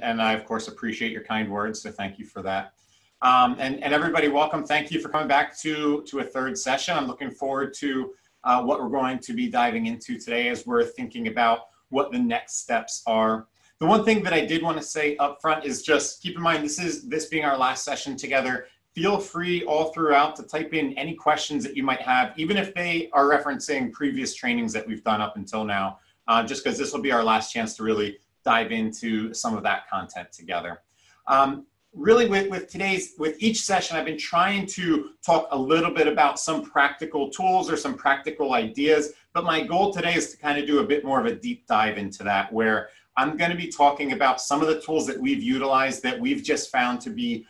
and I, of course, appreciate your kind words, so thank you for that. And everybody, welcome. Thank you for coming back to a third session. I'm looking forward to what we're going to be diving into today as we're thinking about what the next steps are. The one thing that I did want to say up front is just keep in mind, this being our last session together. Feel free all throughout to type in any questions that you might have, even if they are referencing previous trainings that we've done up until now, just because this will be our last chance to really dive into some of that content together. Really with each session, I've been trying to talk a little bit about some practical tools or some practical ideas, but my goal today is to kind of do a bit more of a deep dive into that, where I'm going to be talking about some of the tools that we've utilized that we've just found to be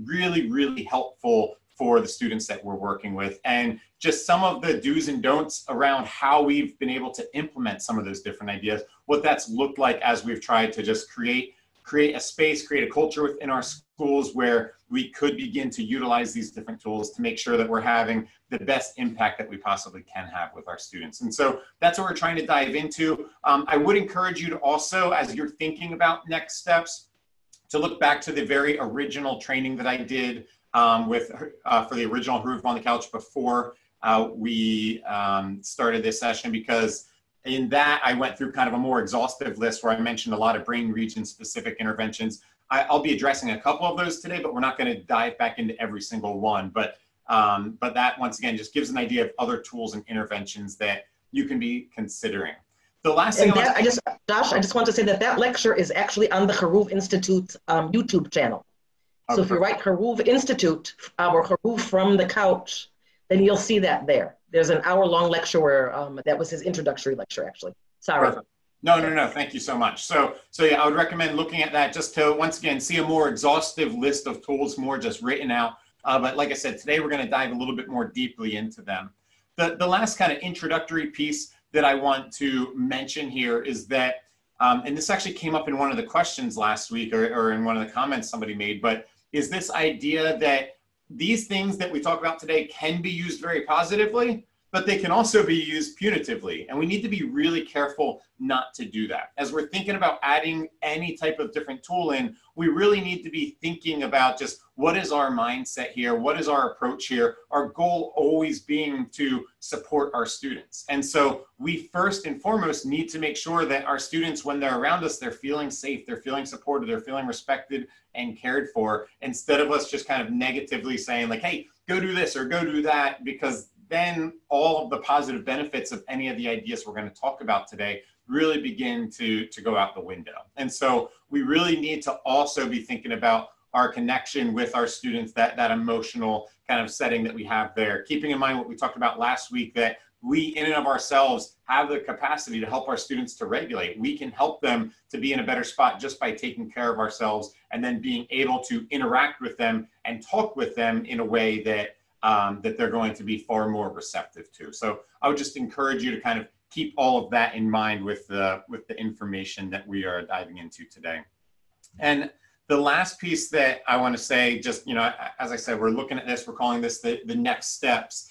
really, really helpful for the students that we're working with, and just some of the do's and don'ts around how we've been able to implement some of those different ideas, what that's looked like as we've tried to just create a space, create a culture within our schools where we could begin to utilize these different tools to make sure that we're having the best impact that we possibly can have with our students. And so that's what we're trying to dive into. I would encourage you to also, as you're thinking about next steps, to look back to the very original training that I did for the original Haruv on the Couch before we started this session, because in that I went through kind of a more exhaustive list where I mentioned a lot of brain region specific interventions. I'll be addressing a couple of those today, but we're not going to dive back into every single one. But that, once again, just gives an idea of other tools and interventions that you can be considering. The last thing Josh, I just want to say that lecture is actually on the Haruv Institute YouTube channel. So if you write Haruv Institute or Haruv from the Couch, then you'll see that there. There's an hour-long lecture where that was his introductory lecture, actually. Sorry. Perfect. No. Thank you so much. So yeah, I would recommend looking at that just to, once again, see a more exhaustive list of tools, more just written out. But like I said, today we're going to dive a little bit more deeply into them. The last kind of introductory piece that I want to mention here is that, and this actually came up in one of the questions last week or in one of the comments somebody made, but is this idea that these things that we talk about today can be used very positively, but they can also be used punitively. And we need to be really careful not to do that. As we're thinking about adding any type of different tool in, we really need to be thinking about just what is our mindset here? What is our approach here? Our goal always being to support our students. And so we first and foremost need to make sure that our students, when they're around us, they're feeling safe, they're feeling supported, they're feeling respected and cared for, instead of us just kind of negatively saying like, hey, go do this or go do that, because then all of the positive benefits of any of the ideas we're going to talk about today really begin to go out the window. And so we really need to also be thinking about our connection with our students, that emotional kind of setting that we have there. Keeping in mind what we talked about last week, that we in and of ourselves have the capacity to help our students to regulate. We can help them to be in a better spot just by taking care of ourselves and then being able to interact with them and talk with them in a way that that they're going to be far more receptive to. So I would just encourage you to kind of keep all of that in mind with the information that we are diving into today. And the last piece that I want to say, just, you know, as I said, we're looking at this, we're calling this the next steps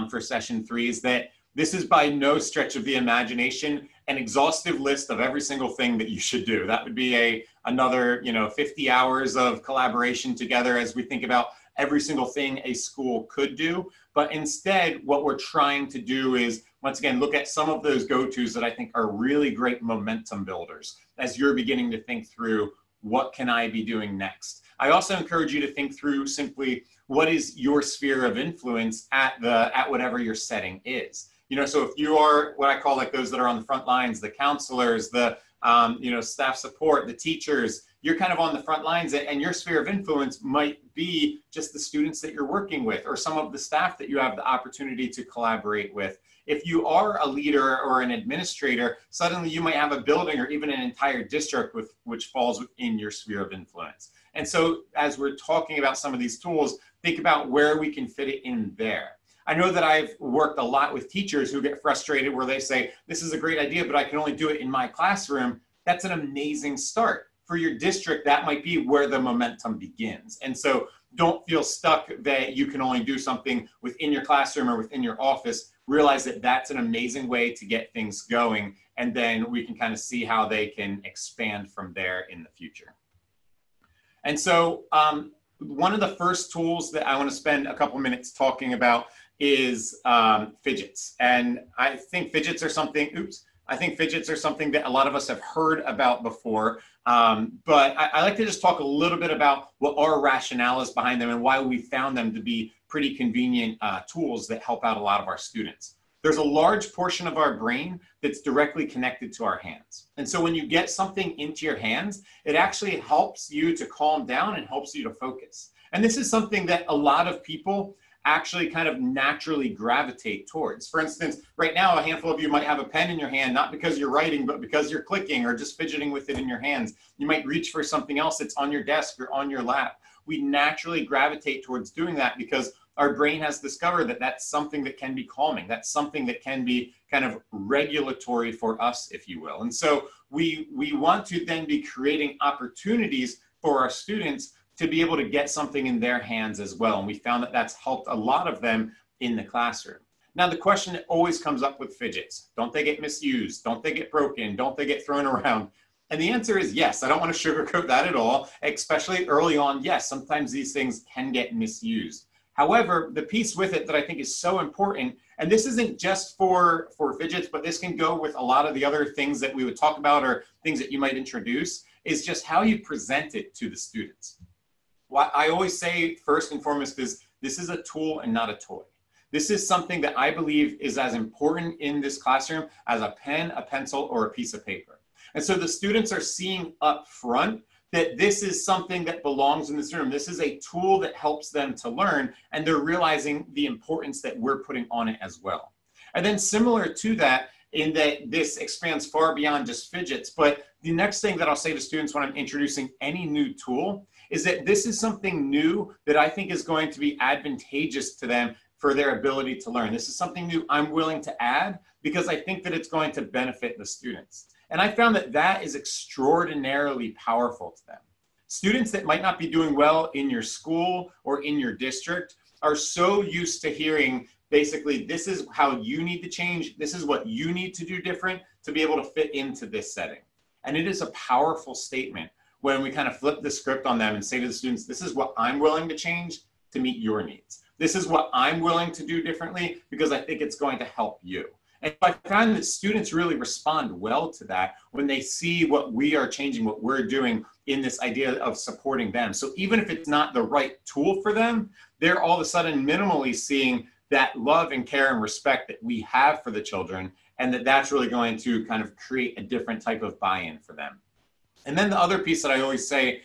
for session 3, is that this is by no stretch of the imagination an exhaustive list of every single thing that you should do. That would be another, 50 hours of collaboration together as we think about every single thing a school could do. But instead, what we're trying to do is, once again, look at some of those go-tos that I think are really great momentum builders as you're beginning to think through, what can I be doing next? I also encourage you to think through simply, what is your sphere of influence at whatever your setting is? So if you are what I call like those that are on the front lines, the counselors, the staff support, the teachers, you're kind of on the front lines, and your sphere of influence might be just the students that you're working with or some of the staff that you have the opportunity to collaborate with. If you are a leader or an administrator, suddenly you might have a building or even an entire district which falls within your sphere of influence. And so as we're talking about some of these tools, think about where we can fit it in there. I know that I've worked a lot with teachers who get frustrated where they say, this is a great idea, but I can only do it in my classroom. That's an amazing start. For your district, that might be where the momentum begins. And so don't feel stuck that you can only do something within your classroom or within your office. Realize that that's an amazing way to get things going and then we can kind of see how they can expand from there in the future. And so one of the first tools that I want to spend a couple minutes talking about is fidgets. And I think fidgets are something, that a lot of us have heard about before. But I like to just talk a little bit about what our rationale is behind them and why we found them to be pretty convenient tools that help out a lot of our students. There's a large portion of our brain that's directly connected to our hands. And so when you get something into your hands, it actually helps you to calm down and helps you to focus. And this is something that a lot of people actually kind of naturally gravitate towards. For instance, right now, a handful of you might have a pen in your hand, not because you're writing, but because you're clicking or just fidgeting with it in your hands. You might reach for something else that's on your desk or on your lap. We naturally gravitate towards doing that because our brain has discovered that that's something that can be calming. That's something that can be kind of regulatory for us, if you will. And so we want to then be creating opportunities for our students to be able to get something in their hands as well. And we found that that's helped a lot of them in the classroom. Now, the question that always comes up with fidgets: don't they get misused? Don't they get broken? Don't they get thrown around? And the answer is yes. I don't want to sugarcoat that at all, especially early on. Yes, sometimes these things can get misused. However, the piece with it that I think is so important, and this isn't just for fidgets, but this can go with a lot of the other things that we would talk about or things that you might introduce, is just how you present it to the students. What I always say first and foremost is this is a tool and not a toy. This is something that I believe is as important in this classroom as a pen, a pencil, or a piece of paper. And so the students are seeing up front that this is something that belongs in this room. This is a tool that helps them to learn, and they're realizing the importance that we're putting on it as well. And then similar to that, in that this expands far beyond just fidgets, but the next thing that I'll say to students when I'm introducing any new tool is that this is something new that I think is going to be advantageous to them for their ability to learn. This is something new I'm willing to add because I think that it's going to benefit the students. And I found that that is extraordinarily powerful to them. Students that might not be doing well in your school or in your district are so used to hearing basically, this is how you need to change, this is what you need to do different to be able to fit into this setting. And it is a powerful statement when we kind of flip the script on them and say to the students, this is what I'm willing to change to meet your needs. This is what I'm willing to do differently because I think it's going to help you. And I find that students really respond well to that when they see what we are changing, what we're doing in this idea of supporting them. So even if it's not the right tool for them, they're all of a sudden minimally seeing that love and care and respect that we have for the children, and that that's really going to kind of create a different type of buy-in for them. And then the other piece that I always say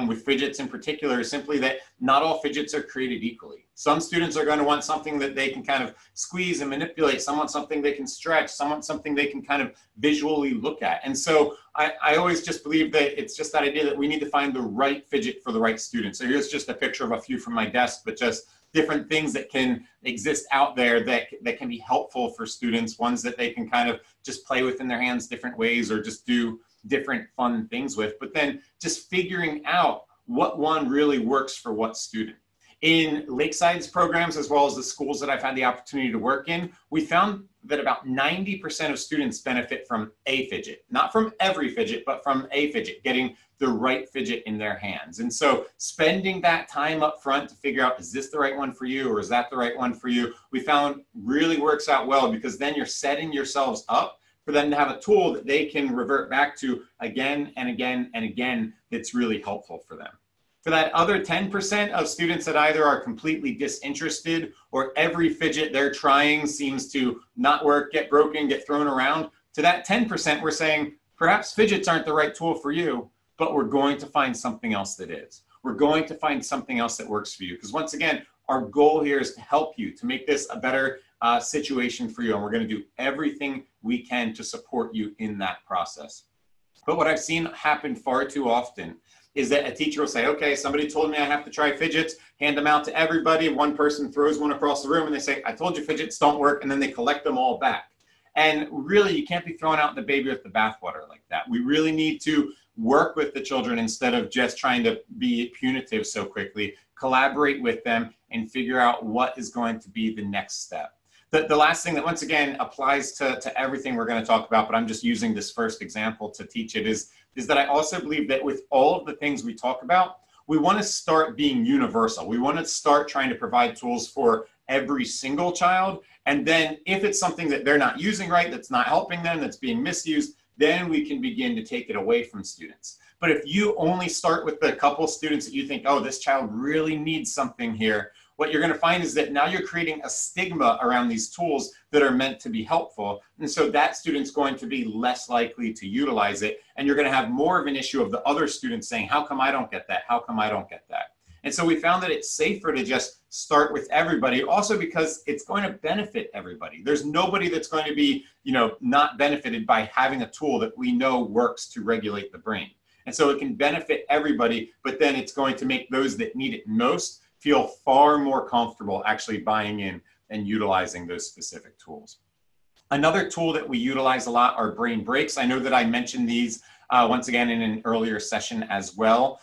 with fidgets in particular is simply that not all fidgets are created equally. Some students are going to want something that they can kind of squeeze and manipulate. Some want something they can stretch. Some want something they can kind of visually look at. And so I always just believe that it's just that idea that we need to find the right fidget for the right student. So here's just a picture of a few from my desk, but just different things that can exist out there that can be helpful for students, ones that they can kind of just play with in their hands different ways or just do different fun things with, but then just figuring out what one really works for what student. In Lakeside's programs, as well as the schools that I've had the opportunity to work in, we found that about 90% of students benefit from a fidget, not from every fidget, but from a fidget, getting the right fidget in their hands. And so spending that time up front to figure out, is this the right one for you or is that the right one for you, we found really works out well, because then you're setting yourselves up for them to have a tool that they can revert back to again and again and again that's really helpful for them. For that other 10% of students that either are completely disinterested or every fidget they're trying seems to not work, get broken, get thrown around, to that 10% we're saying, perhaps fidgets aren't the right tool for you, but we're going to find something else that is. We're going to find something else that works for you. Because once again, our goal here is to help you, to make this a better situation for you. And we're going to do everything we can to support you in that process. But what I've seen happen far too often is that a teacher will say, okay, somebody told me I have to try fidgets, hand them out to everybody. One person throws one across the room and they say, I told you fidgets don't work. And then they collect them all back. And really, you can't be throwing out the baby with the bathwater like that. We really need to work with the children instead of just trying to be punitive so quickly, collaborate with them and figure out what is going to be the next step. The last thing that once again applies to everything we're going to talk about, but I'm just using this first example to teach it, is that I also believe that with all of the things we talk about, we want to start being universal. We want to start trying to provide tools for every single child. And then if it's something that they're not using right, that's not helping them, that's being misused, then we can begin to take it away from students. But if you only start with the couple students that you think, oh, this child really needs something here, what you're going to find is that now you're creating a stigma around these tools that are meant to be helpful. And so that student's going to be less likely to utilize it. And you're going to have more of an issue of the other students saying, how come I don't get that? How come I don't get that? And so we found that it's safer to just start with everybody, also because it's going to benefit everybody. There's nobody that's going to be, not benefited by having a tool that we know works to regulate the brain. And so it can benefit everybody, but then it's going to make those that need it most feel far more comfortable actually buying in and utilizing those specific tools. Another tool that we utilize a lot are brain breaks. I know that I mentioned these once again in an earlier session as well.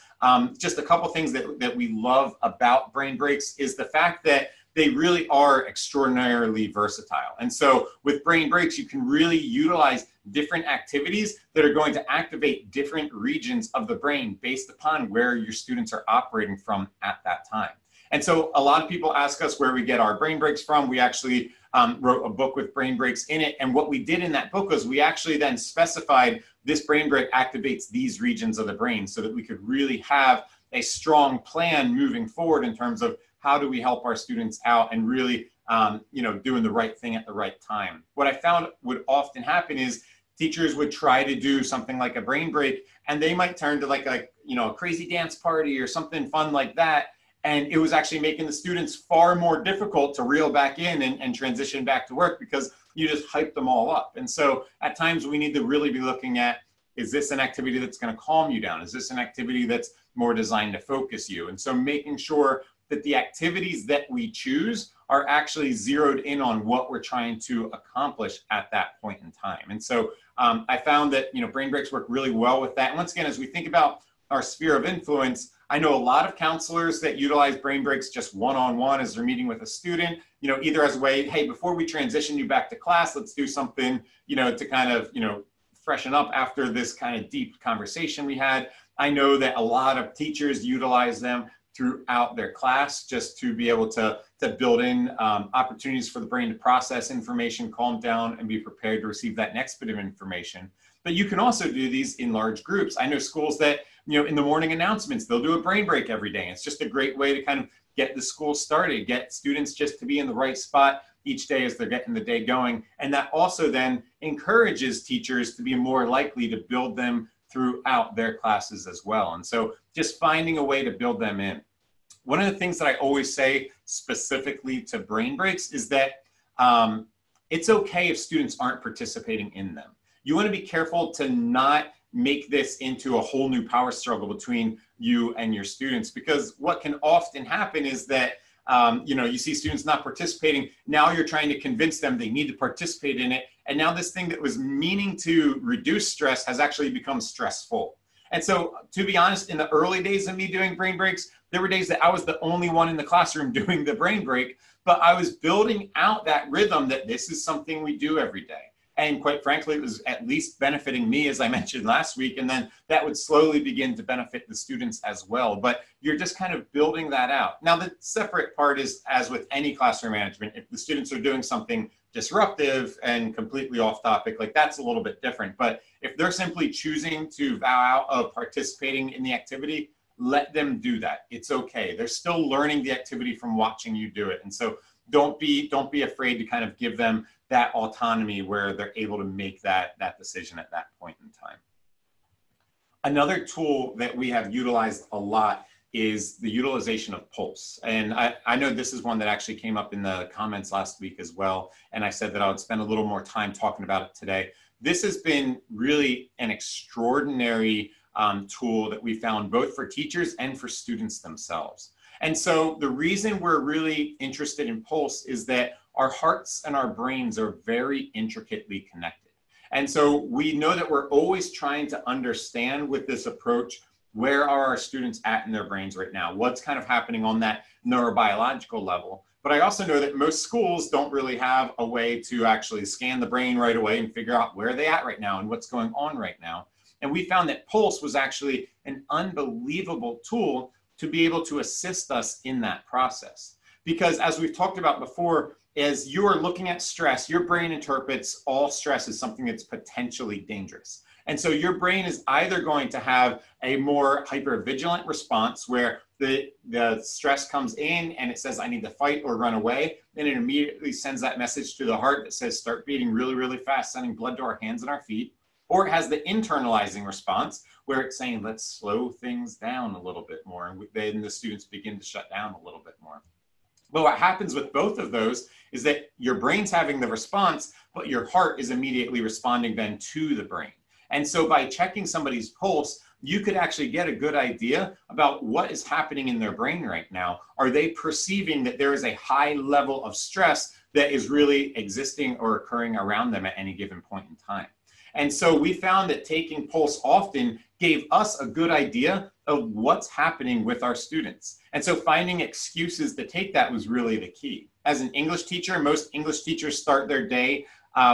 Just a couple things that we love about brain breaks is the fact that they really are extraordinarily versatile. And so with brain breaks, you can really utilize different activities that are going to activate different regions of the brain based upon where your students are operating from at that time. And so a lot of people ask us where we get our brain breaks from. We actually wrote a book with brain breaks in it. And what we did in that book was we actually then specified this brain break activates these regions of the brain so that we could really have a strong plan moving forward in terms of how do we help our students out and really, doing the right thing at the right time. What I found would often happen is teachers would try to do something like a brain break and they might turn to like a crazy dance party or something fun like that. And it was actually making the students far more difficult to reel back in and transition back to work because you just hyped them all up. And so at times we need to really be looking at, is this an activity that's going to calm you down? Is this an activity that's more designed to focus you? And so making sure that the activities that we choose are actually zeroed in on what we're trying to accomplish at that point in time. And so I found that, brain breaks work really well with that. And once again, as we think about our sphere of influence, I know a lot of counselors that utilize brain breaks just one-on-one as they're meeting with a student, either as a way, hey, before we transition you back to class, let's do something, to kind of, freshen up after this kind of deep conversation we had. I know that a lot of teachers utilize them throughout their class just to be able to build in opportunities for the brain to process information, calm down, and be prepared to receive that next bit of information. But you can also do these in large groups. I know schools that, in the morning announcements, they'll do a brain break every day. It's just a great way to kind of get the school started, get students just to be in the right spot each day as they're getting the day going. And that also then encourages teachers to be more likely to build them throughout their classes as well. And so just finding a way to build them in. One of the things that I always say specifically to brain breaks is that it's okay if students aren't participating in them. You want to be careful to not make this into a whole new power struggle between you and your students, because what can often happen is that you see students not participating. Now you're trying to convince them they need to participate in it. And now this thing that was meaning to reduce stress has actually become stressful. And so, to be honest, in the early days of me doing brain breaks, there were days that I was the only one in the classroom doing the brain break, but I was building out that rhythm that this is something we do every day. And quite frankly, it was at least benefiting me, as I mentioned last week, and then that would slowly begin to benefit the students as well. But you're just kind of building that out. Now, the separate part is, as with any classroom management, if the students are doing something disruptive and completely off topic, like that's a little bit different. But if they're simply choosing to vow out of participating in the activity, let them do that. It's okay. They're still learning the activity from watching you do it. And so don't be afraid to kind of give them that autonomy where they're able to make that decision at that point in time. Another tool that we have utilized a lot is the utilization of Pulse. And I know this is one that actually came up in the comments last week as well. And I said that I would spend a little more time talking about it today. This has been really an extraordinary tool that we found both for teachers and for students themselves. And so the reason we're really interested in Pulse is that our hearts and our brains are very intricately connected. And so we know that we're always trying to understand with this approach, where are our students at in their brains right now? What's kind of happening on that neurobiological level? But I also know that most schools don't really have a way to actually scan the brain right away and figure out where they're at right now and what's going on right now. And we found that Pulse was actually an unbelievable tool to be able to assist us in that process. Because as we've talked about before, as you're looking at stress, your brain interprets all stress as something that's potentially dangerous. And so your brain is either going to have a more hypervigilant response where the stress comes in and it says, I need to fight or run away. And it immediately sends that message to the heart that says, start beating really, really fast, sending blood to our hands and our feet. Or it has the internalizing response where it's saying, let's slow things down a little bit more. And then the students begin to shut down a little bit more. But what happens with both of those is that your brain's having the response, but your heart is immediately responding then to the brain. And so by checking somebody's pulse, you could actually get a good idea about what is happening in their brain right now. Are they perceiving that there is a high level of stress that is really existing or occurring around them at any given point in time? And so we found that taking pulse often gave us a good idea of what's happening with our students. And so finding excuses to take that was really the key. As an English teacher, most English teachers start their day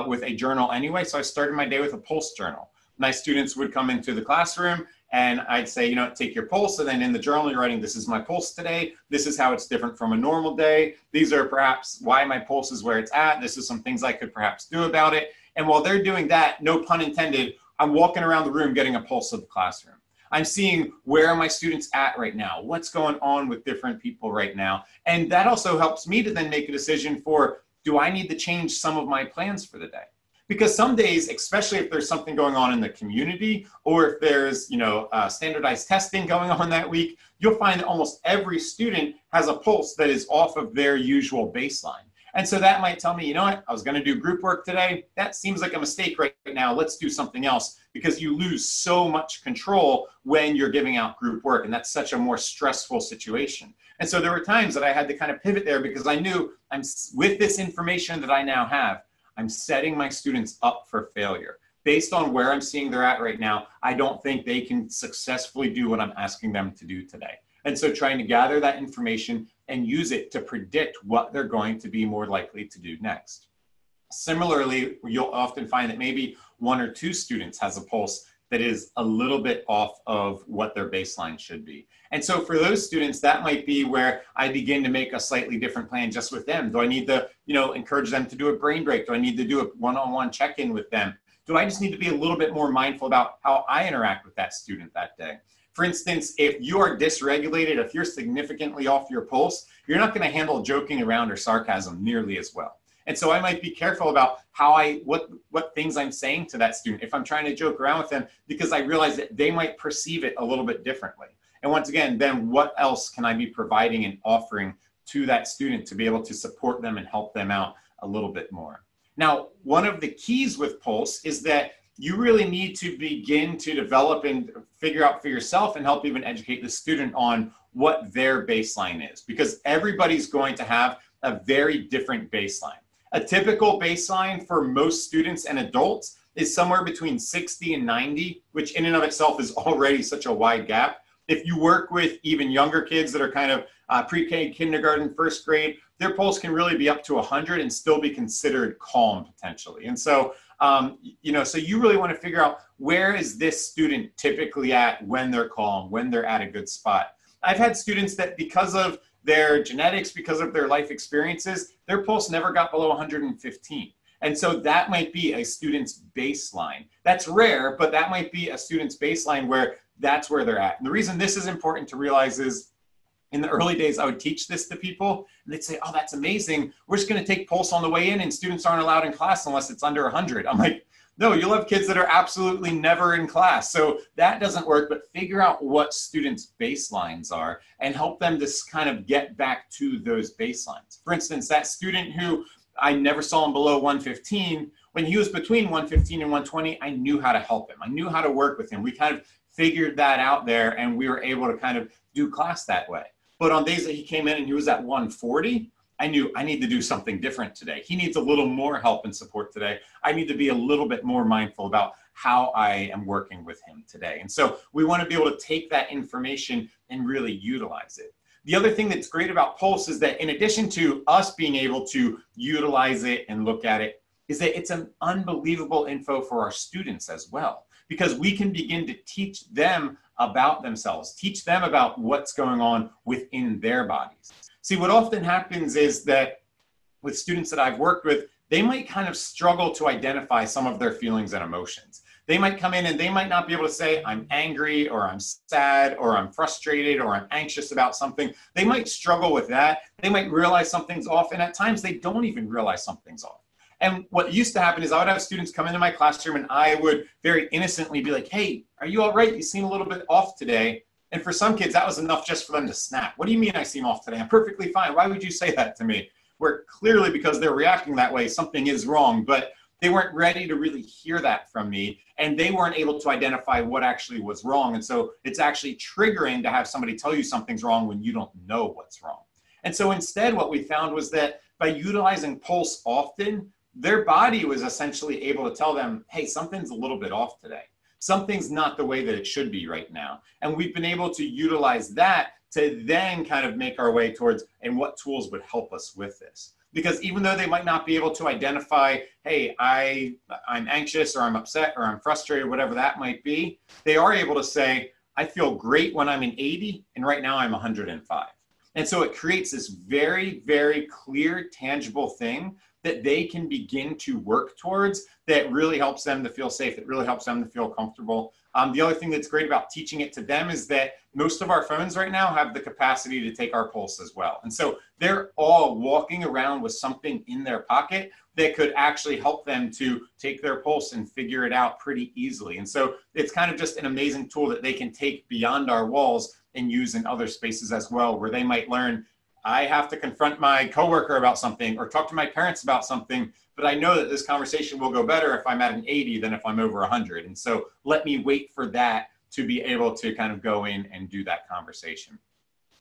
with a journal anyway. So I started my day with a pulse journal. My students would come into the classroom and I'd say, you know, take your pulse. And then in the journal, you're writing, this is my pulse today. This is how it's different from a normal day. These are perhaps why my pulse is where it's at. This is some things I could perhaps do about it. And while they're doing that, no pun intended, I'm walking around the room getting a pulse of the classroom. I'm seeing where are my students at right now? What's going on with different people right now? And that also helps me to then make a decision for, do I need to change some of my plans for the day? Because some days, especially if there's something going on in the community or if there's, standardized testing going on that week, you'll find that almost every student has a pulse that is off of their usual baseline. And so that might tell me, you know what, I was going to do group work today. That seems like a mistake right now. Let's do something else, because you lose so much control when you're giving out group work. And that's such a more stressful situation. And so there were times that I had to kind of pivot there because I knew with this information that I now have, I'm setting my students up for failure. Based on where I'm seeing they're at right now, I don't think they can successfully do what I'm asking them to do today. And so trying to gather that information and use it to predict what they're going to be more likely to do next. Similarly, you'll often find that maybe one or two students has a pulse that is a little bit off of what their baseline should be. And so for those students, that might be where I begin to make a slightly different plan just with them. Do I need to, encourage them to do a brain break? Do I need to do a one-on-one check-in with them? Do I just need to be a little bit more mindful about how I interact with that student that day? For instance, if you are dysregulated, if you're significantly off your pulse, you're not going to handle joking around or sarcasm nearly as well. And so I might be careful about what things I'm saying to that student if I'm trying to joke around with them, because I realize that they might perceive it a little bit differently. And once again, then what else can I be providing and offering to that student to be able to support them and help them out a little bit more? Now, one of the keys with Pulse is that you really need to begin to develop and figure out for yourself and help even educate the student on what their baseline is, because everybody's going to have a very different baseline. A typical baseline for most students and adults is somewhere between 60 and 90, which in and of itself is already such a wide gap. If you work with even younger kids that are kind of pre-K, kindergarten, first grade, their pulse can really be up to 100 and still be considered calm potentially. And so, so you really want to figure out, where is this student typically at when they're calm, when they're at a good spot? I've had students that because of their genetics, because of their life experiences, their pulse never got below 115. And so that might be a student's baseline. That's rare, but that might be a student's baseline where that's where they're at. And the reason this is important to realize is, in the early days, I would teach this to people and they'd say, oh, that's amazing. We're just going to take pulse on the way in and students aren't allowed in class unless it's under 100. I'm like, no, you'll have kids that are absolutely never in class. So that doesn't work, but figure out what students' baselines are and help them to kind of get back to those baselines. For instance, that student who I never saw him below 115, when he was between 115 and 120, I knew how to help him. I knew how to work with him. We kind of figured that out there and we were able to kind of do class that way. But on days that he came in and he was at 140, I knew I need to do something different today. He needs a little more help and support today. I need to be a little bit more mindful about how I am working with him today. And so we want to be able to take that information and really utilize it. The other thing that's great about Pulse is that in addition to us being able to utilize it and look at it, is that it's an unbelievable info for our students as well, because we can begin to teach them about themselves, teach them about what's going on within their bodies. See, what often happens is that with students that I've worked with, they might kind of struggle to identify some of their feelings and emotions. They might come in and they might not be able to say, I'm angry, or I'm sad, or I'm frustrated, or I'm anxious about something. They might struggle with that. They might realize something's off, and at times they don't even realize something's off. And what used to happen is I would have students come into my classroom and I would very innocently be like, hey, are you all right? You seem a little bit off today. And for some kids, that was enough just for them to snap. What do you mean I seem off today? I'm perfectly fine. Why would you say that to me? Where clearly, because they're reacting that way, something is wrong, but they weren't ready to really hear that from me, and they weren't able to identify what actually was wrong. And so it's actually triggering to have somebody tell you something's wrong when you don't know what's wrong. And so instead, what we found was that by utilizing Pulse often, their body was essentially able to tell them, hey, something's a little bit off today. Something's not the way that it should be right now. And we've been able to utilize that to then kind of make our way towards, and what tools would help us with this. Because even though they might not be able to identify, hey, I'm anxious, or I'm upset, or I'm frustrated, whatever that might be, they are able to say, I feel great when I'm in 80, and right now I'm 105. And so it creates this very, very clear, tangible thing that they can begin to work towards that really helps them to feel safe, that really helps them to feel comfortable. The other thing that's great about teaching it to them is that most of our phones right now have the capacity to take our pulse as well. And so they're all walking around with something in their pocket that could actually help them to take their pulse and figure it out pretty easily. And so it's kind of just an amazing tool that they can take beyond our walls and use in other spaces as well, where they might learn, I have to confront my coworker about something or talk to my parents about something, but I know that this conversation will go better if I'm at an 80 than if I'm over 100. And so let me wait for that to be able to kind of go in and do that conversation.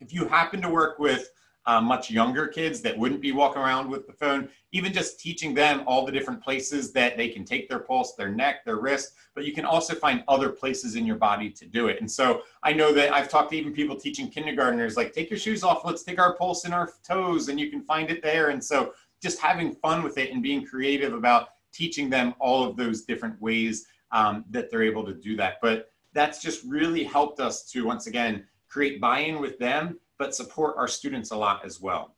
If you happen to work with much younger kids that wouldn't be walking around with the phone, even just teaching them all the different places that they can take their pulse, their neck, their wrist, but you can also find other places in your body to do it. And so I know that I've talked to even people teaching kindergartners, like, take your shoes off, let's take our pulse in our toes, and you can find it there. And so just having fun with it and being creative about teaching them all of those different ways that they're able to do that. But that's just really helped us to, once again, create buy-in with them, but support our students a lot as well.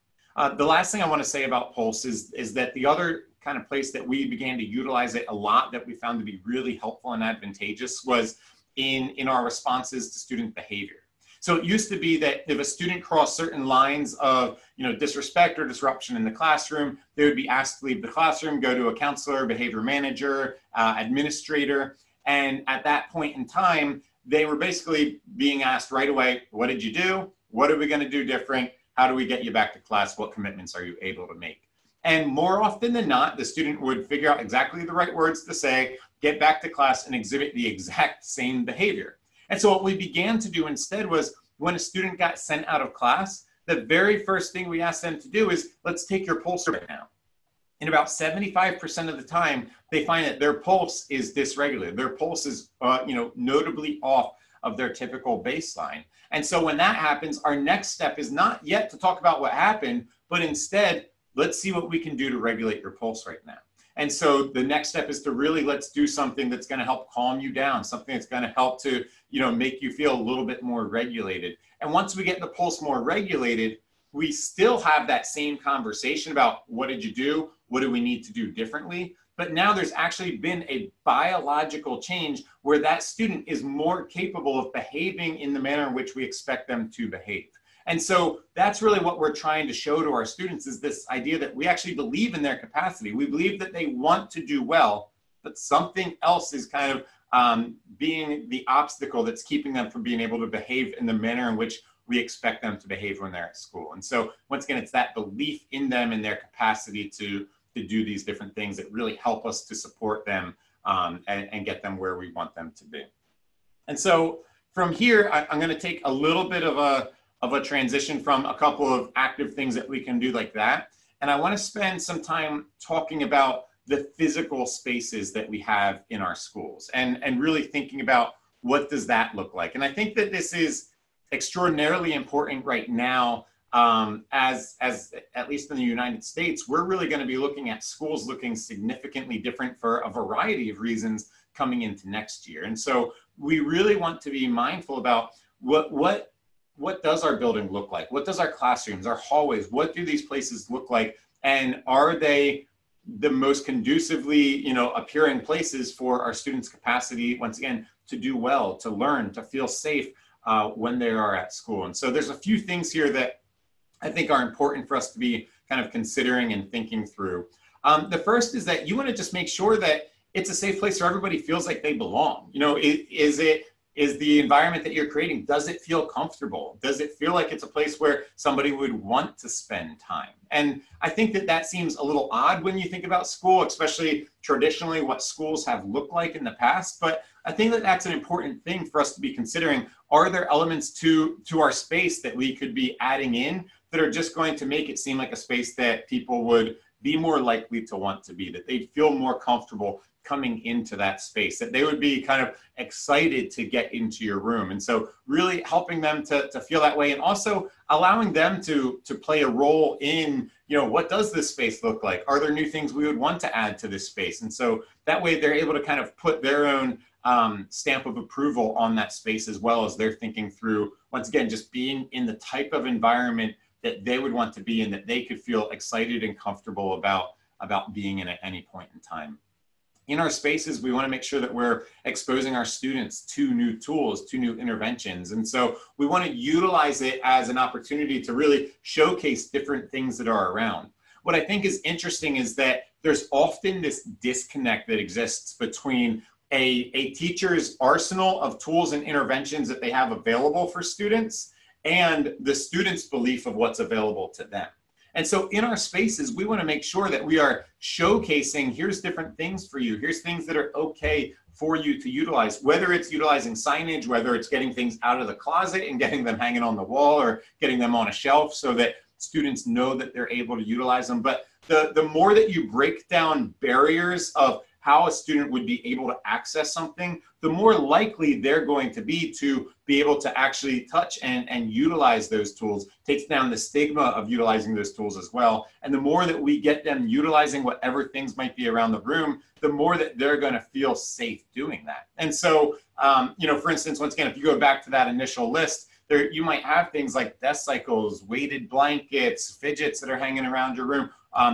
The last thing I want to say about Pulse is that the other kind of place that we began to utilize it a lot that we found to be really helpful and advantageous was in our responses to student behavior. So it used to be that if a student crossed certain lines of disrespect or disruption in the classroom, they would be asked to leave the classroom, go to a counselor, behavior manager, administrator. And at that point in time, they were basically being asked right away, what did you do? What are we going to do different? How do we get you back to class? What commitments are you able to make? And more often than not, the student would figure out exactly the right words to say, get back to class, and exhibit the exact same behavior. And so what we began to do instead was, when a student got sent out of class, the very first thing we asked them to do is, let's take your pulse right now. And about 75% of the time, they find that their pulse is dysregulated. Their pulse is notably off of their typical baseline. And so when that happens, our next step is not yet to talk about what happened, but instead, let's see what we can do to regulate your pulse right now. And so the next step is to really, let's do something that's going to help calm you down, something that's going to help to, make you feel a little bit more regulated. And once we get the pulse more regulated, we still have that same conversation about, what did you do? What do we need to do differently? But now there's actually been a biological change where that student is more capable of behaving in the manner in which we expect them to behave. And so that's really what we're trying to show to our students, is this idea that we actually believe in their capacity. We believe that they want to do well, but something else is kind of being the obstacle that's keeping them from being able to behave in the manner in which we expect them to behave when they're at school. And so once again, it's that belief in them and their capacity to do these different things that really help us to support them and get them where we want them to be. And so from here, I'm going to take a little bit of a transition from a couple of active things that we can do like that. And I want to spend some time talking about the physical spaces that we have in our schools and really thinking about, what does that look like? And I think that this is extraordinarily important right now. As at least in the United States, we're really going to be looking at schools looking significantly different for a variety of reasons coming into next year. And so we really want to be mindful about what does our building look like? What does our classrooms, our hallways, what do these places look like? And are they the most conducively, appearing places for our students' capacity, once again, to do well, to learn, to feel safe when they are at school? And so there's a few things here that I think are important for us to be kind of considering and thinking through. The first is that you want to just make sure that it's a safe place where everybody feels like they belong. Is the environment that you're creating, does it feel comfortable? Does it feel like it's a place where somebody would want to spend time? And I think that seems a little odd when you think about school, especially traditionally what schools have looked like in the past. But I think that's an important thing for us to be considering. Are there elements to our space that we could be adding in that are just going to make it seem like a space that people would be more likely to want to be, that they'd feel more comfortable coming into that space, that they would be kind of excited to get into your room? And so really helping them to feel that way, and also allowing them to play a role in, what does this space look like? Are there new things we would want to add to this space? And so that way they're able to kind of put their own stamp of approval on that space, as well as they're thinking through, once again, just being in the type of environment that they would want to be in, that they could feel excited and comfortable about being in at any point in time. In our spaces, we want to make sure that we're exposing our students to new tools, to new interventions. And so we want to utilize it as an opportunity to really showcase different things that are around. What I think is interesting is that there's often this disconnect that exists between a teacher's arsenal of tools and interventions that they have available for students and the student's belief of what's available to them. And so in our spaces, we want to make sure that we are showcasing, here's different things for you. Here's things that are okay for you to utilize, whether it's utilizing signage, whether it's getting things out of the closet and getting them hanging on the wall or getting them on a shelf so that students know that they're able to utilize them. But the more that you break down barriers of how a student would be able to access something, the more likely they're going to be able to actually touch and utilize those tools. Takes down the stigma of utilizing those tools as well. And the more that we get them utilizing whatever things might be around the room, the more that they're going to feel safe doing that. And so, for instance, once again, if you go back to that initial list, there you might have things like desk cycles, weighted blankets, fidgets that are hanging around your room,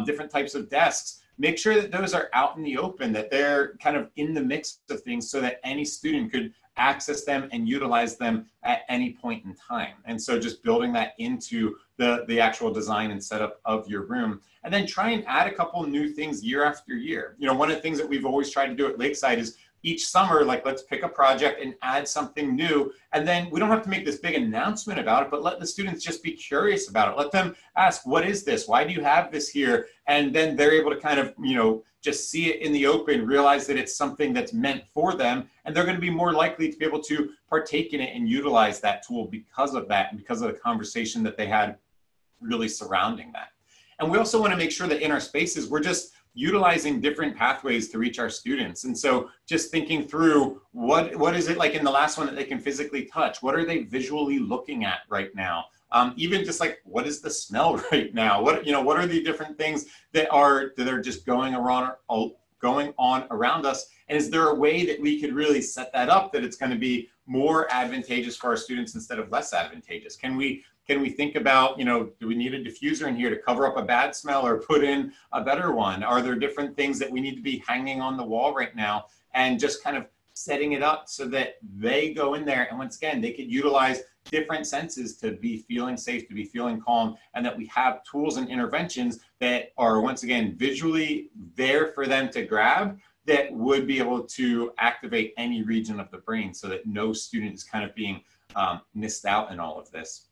different types of desks. Make sure that those are out in the open, that they're kind of in the mix of things so that any student could access them and utilize them at any point in time. And so just building that into the actual design and setup of your room. And then try and add a couple new things year after year. One of the things that we've always tried to do at Lakeside is each summer, let's pick a project and add something new. And then we don't have to make this big announcement about it, but let the students just be curious about it. Let them ask, what is this? Why do you have this here? And then they're able to kind of, just see it in the open, realize that it's something that's meant for them. And they're going to be more likely to be able to partake in it and utilize that tool because of that, and because of the conversation that they had really surrounding that. And we also want to make sure that in our spaces, we're just utilizing different pathways to reach our students. And so just thinking through what is it like in the last one that they can physically touch? What are they visually looking at right now? Even just like, what is the smell right now? What are the different things that are just going on around us? And is there a way that we could really set that up that it's going to be more advantageous for our students instead of less advantageous? Can we think about, do we need a diffuser in here to cover up a bad smell or put in a better one? Are there different things that we need to be hanging on the wall right now? And just kind of setting it up so that they go in there and once again, they could utilize different senses to be feeling safe, to be feeling calm, and that we have tools and interventions that are once again visually there for them to grab, that would be able to activate any region of the brain so that no student is kind of being missed out in all of this.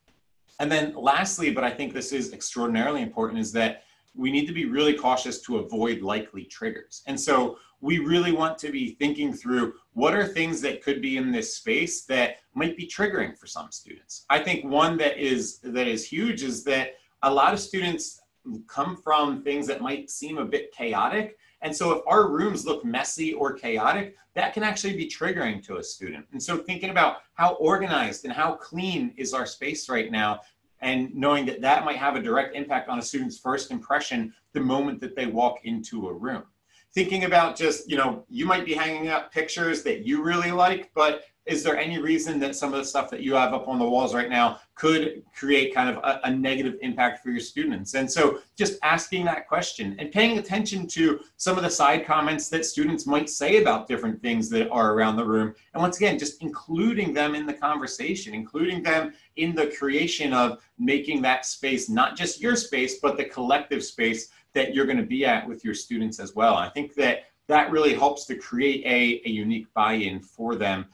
And then lastly, but I think this is extraordinarily important, is that we need to be really cautious to avoid likely triggers. And so we really want to be thinking through what are things that could be in this space that might be triggering for some students. I think one that is huge is that a lot of students come from things that might seem a bit chaotic, And so if our rooms look messy or chaotic, that can actually be triggering to a student. And so thinking about how organized and how clean is our space right now, and knowing that that might have a direct impact on a student's first impression the moment that they walk into a room. Thinking about just, you might be hanging up pictures that you really like, but is there any reason that some of the stuff that you have up on the walls right now could create kind of a negative impact for your students? And so just asking that question and paying attention to some of the side comments that students might say about different things that are around the room. And once again, just including them in the conversation, including them in the creation of making that space, not just your space, but the collective space that you're going to be at with your students as well. I think that really helps to create a unique buy-in for them,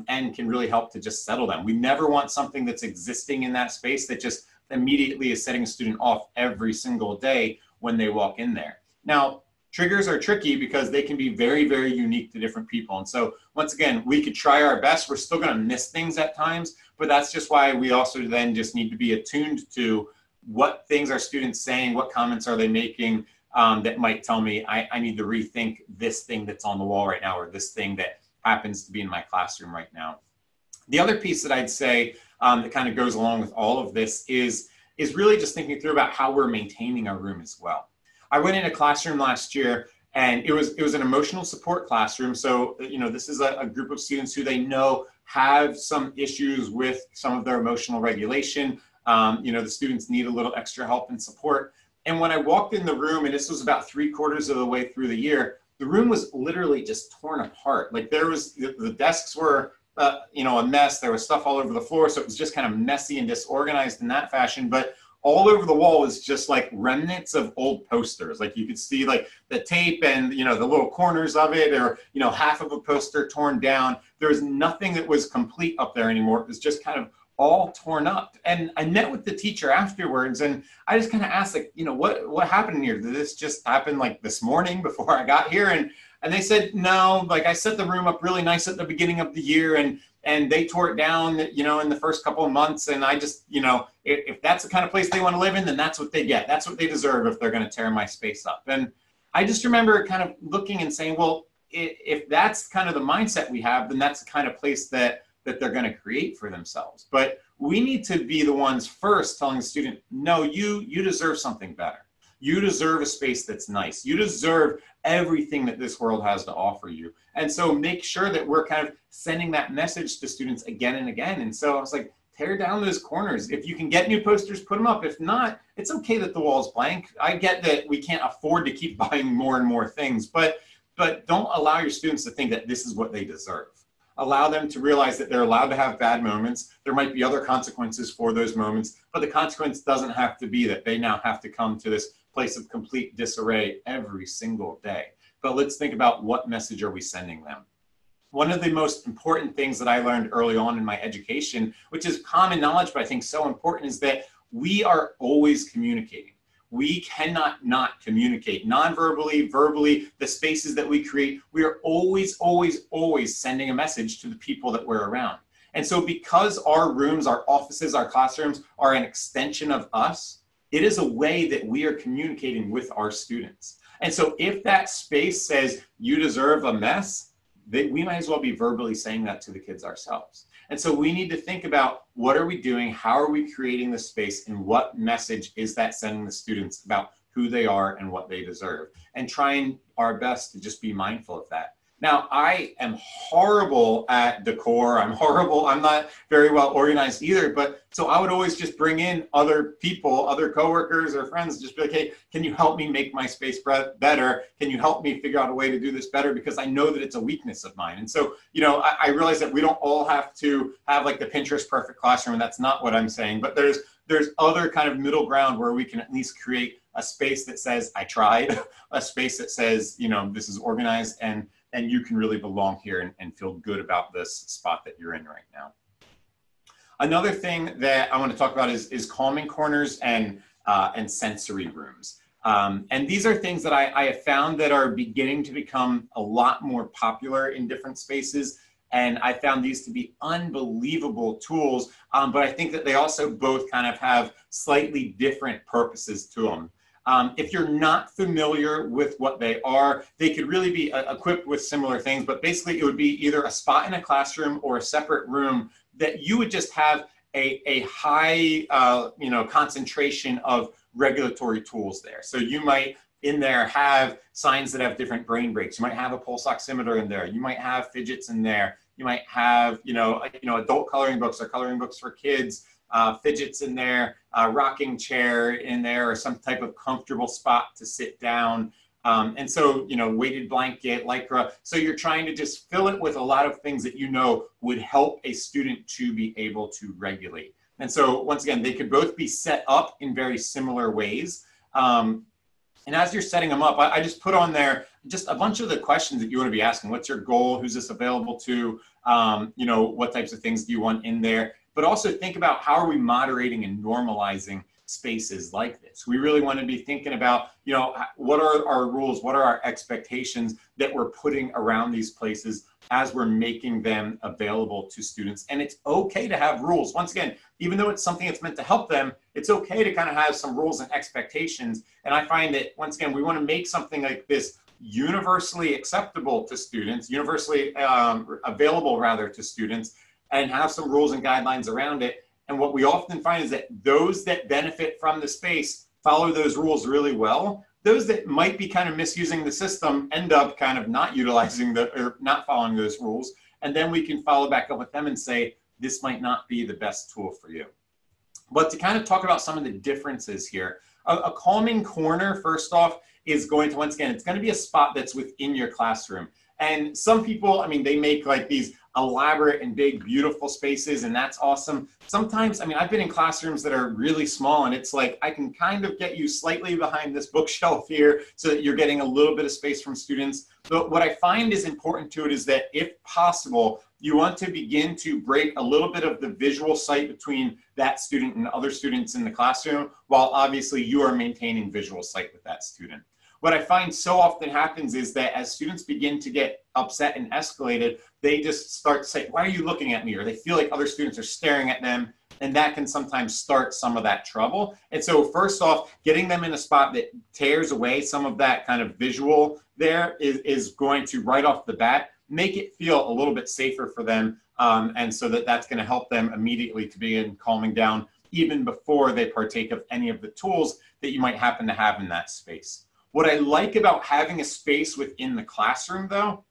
and can really help to just settle them. We never want something that's existing in that space that just immediately is setting a student off every single day when they walk in there. Now, triggers are tricky because they can be very, very unique to different people. And so once again, we could try our best. We're still going to miss things at times, but that's just why we also then just need to be attuned to what things are students saying, what comments are they making, that might tell me I need to rethink this thing that's on the wall right now, or this thing that happens to be in my classroom right now. The other piece that I'd say that kind of goes along with all of this is really just thinking through about how we're maintaining our room as well. I went in a classroom last year, and it was an emotional support classroom. So, this is a group of students who they know have some issues with some of their emotional regulation. The students need a little extra help and support. And when I walked in the room, and this was about 3/4 of the way through the year, the room was literally just torn apart. Like the desks were, a mess. There was stuff all over the floor. So it was just kind of messy and disorganized in that fashion. But all over the wall was just like remnants of old posters. Like you could see like the tape and, the little corners of it, or, half of a poster torn down. There was nothing that was complete up there anymore. It was just kind of all torn up. And I met with the teacher afterwards, and I just kind of asked, like, what happened here? Did this just happen like this morning before I got here? And they said, no, like I set the room up really nice at the beginning of the year, and they tore it down, in the first couple of months. And I just, if that's the kind of place they want to live in, then that's what they get. That's what they deserve if they're going to tear my space up. And I just remember kind of looking and saying, well, if that's kind of the mindset we have, then that's the kind of place that they're going to create for themselves. But we need to be the ones first telling the student, no, you deserve something better. You deserve a space that's nice. You deserve everything that this world has to offer you. And so make sure that we're kind of sending that message to students again and again. And so I was like, tear down those corners. If you can get new posters, put them up. If not, it's okay that the wall's blank. I get that we can't afford to keep buying more and more things, but don't allow your students to think that this is what they deserve. Allow them to realize that they're allowed to have bad moments. There might be other consequences for those moments, but the consequence doesn't have to be that they now have to come to this place of complete disarray every single day. But let's think about what message are we sending them. One of the most important things that I learned early on in my education, which is common knowledge, but I think so important, is that we are always communicating. We cannot not communicate non-verbally, verbally, the spaces that we create. We are always, always, always sending a message to the people that we're around. And so because our rooms, our offices, our classrooms are an extension of us, it is a way that we are communicating with our students. And so if that space says you deserve a mess, we might as well be verbally saying that to the kids ourselves. And so we need to think about, what are we doing? How are we creating the space? And what message is that sending the students about who they are and what they deserve? And trying our best to just be mindful of that. Now, I am horrible at decor. I'm horrible. I'm not very well organized either. But so I would always just bring in other people, other coworkers or friends, just be like, hey, can you help me make my space better? Can you help me figure out a way to do this better? Because I know that it's a weakness of mine. And so, I realize that we don't all have to have like the Pinterest perfect classroom. And that's not what I'm saying. But there's other kind of middle ground where we can at least create a space that says, I tried, a space that says, this is organized, and you can really belong here and feel good about this spot that you're in right now. Another thing that I want to talk about is calming corners and sensory rooms. And these are things that I have found that are beginning to become a lot more popular in different spaces. And I found these to be unbelievable tools, but I think that they also both kind of have slightly different purposes to them. If you're not familiar with what they are, they could really be equipped with similar things, but basically it would be either a spot in a classroom or a separate room that you would just have a high concentration of regulatory tools there. So you might in there have signs that have different brain breaks. You might have a pulse oximeter in there. You might have fidgets in there. You might have, adult coloring books or coloring books for kids, fidgets in there, rocking chair in there, or some type of comfortable spot to sit down. And so, weighted blanket, Lycra. So you're trying to just fill it with a lot of things that would help a student to be able to regulate. And so once again, they could both be set up in very similar ways. And as you're setting them up, I just put on there just a bunch of the questions that you want to be asking. What's your goal? Who's this available to? What types of things do you want in there? But also think about how are we moderating and normalizing spaces like this. We really want to be thinking about, what are our rules? What are our expectations that we're putting around these places as we're making them available to students? And it's okay to have rules. Once again, even though it's something that's meant to help them, it's okay to kind of have some rules and expectations. And I find that, once again, we want to make something like this universally acceptable to students, universally available rather to students, and have some rules and guidelines around it. And what we often find is that those that benefit from the space follow those rules really well. Those that might be kind of misusing the system end up kind of not utilizing or not following those rules. And then we can follow back up with them and say, this might not be the best tool for you. But to kind of talk about some of the differences here, a calming corner, first off, is going to, once again, it's going to be a spot that's within your classroom. And some people, they make like these elaborate and big, beautiful spaces, and that's awesome. Sometimes, I've been in classrooms that are really small, and it's like, I can kind of get you slightly behind this bookshelf here so that you're getting a little bit of space from students. But what I find is important to it is that if possible, you want to begin to break a little bit of the visual sight between that student and other students in the classroom, while obviously you are maintaining visual sight with that student. What I find so often happens is that as students begin to get upset and escalated, they just start to say, why are you looking at me? Or they feel like other students are staring at them, and that can sometimes start some of that trouble. And so first off, getting them in a spot that tears away some of that kind of visual there is going to, right off the bat, make it feel a little bit safer for them. And so that's going to help them immediately to begin calming down even before they partake of any of the tools that you might happen to have in that space. What I like about having a space within the classroom, though,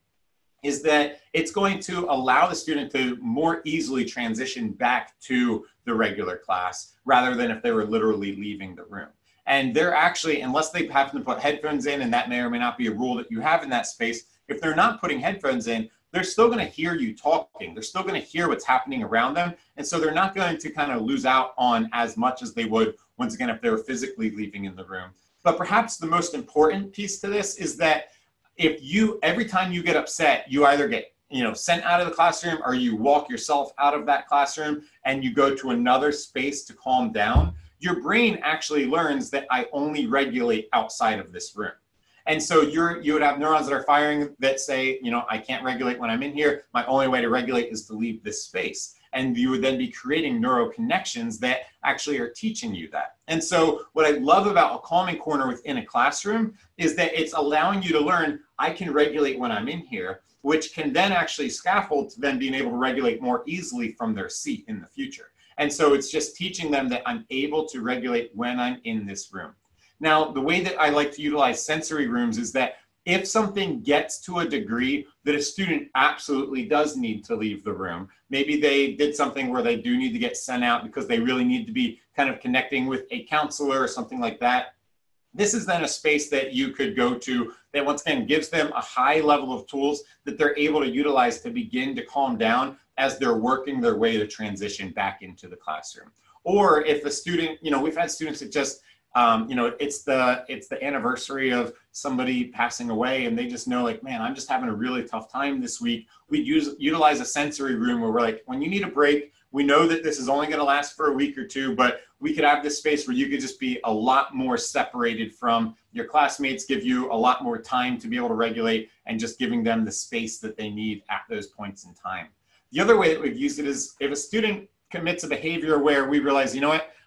is that it's going to allow the student to more easily transition back to the regular class rather than if they were literally leaving the room. And they're actually, unless they happen to put headphones in, and that may or may not be a rule that you have in that space, if they're not putting headphones in, they're still going to hear you talking. They're still going to hear what's happening around them. And so they're not going to kind of lose out on as much as they would, once again, if they were physically leaving in the room. But perhaps the most important piece to this is that every time you get upset, you either get sent out of the classroom or you walk yourself out of that classroom and you go to another space to calm down, your brain actually learns that I only regulate outside of this room. And so you would have neurons that are firing that say, I can't regulate when I'm in here. My only way to regulate is to leave this space. And you would then be creating neural connections that actually are teaching you that. And so what I love about a calming corner within a classroom is that it's allowing you to learn, I can regulate when I'm in here, which can then actually scaffold to them being able to regulate more easily from their seat in the future. And so it's just teaching them that I'm able to regulate when I'm in this room. Now, the way that I like to utilize sensory rooms is that if something gets to a degree that a student absolutely does need to leave the room, maybe they did something where they do need to get sent out because they really need to be kind of connecting with a counselor or something like that, this is then a space that you could go to that once again gives them a high level of tools that they're able to utilize to begin to calm down as they're working their way to transition back into the classroom. Or if a student, we've had students that just, it's the anniversary of somebody passing away and they just know like, man, I'm just having a really tough time this week. We utilize a sensory room where we're like, when you need a break, we know that this is only going to last for a week or two, but we could have this space where you could just be a lot more separated from your classmates, give you a lot more time to be able to regulate and just giving them the space that they need at those points in time. The other way that we've used it is if a student commits a behavior where we realize,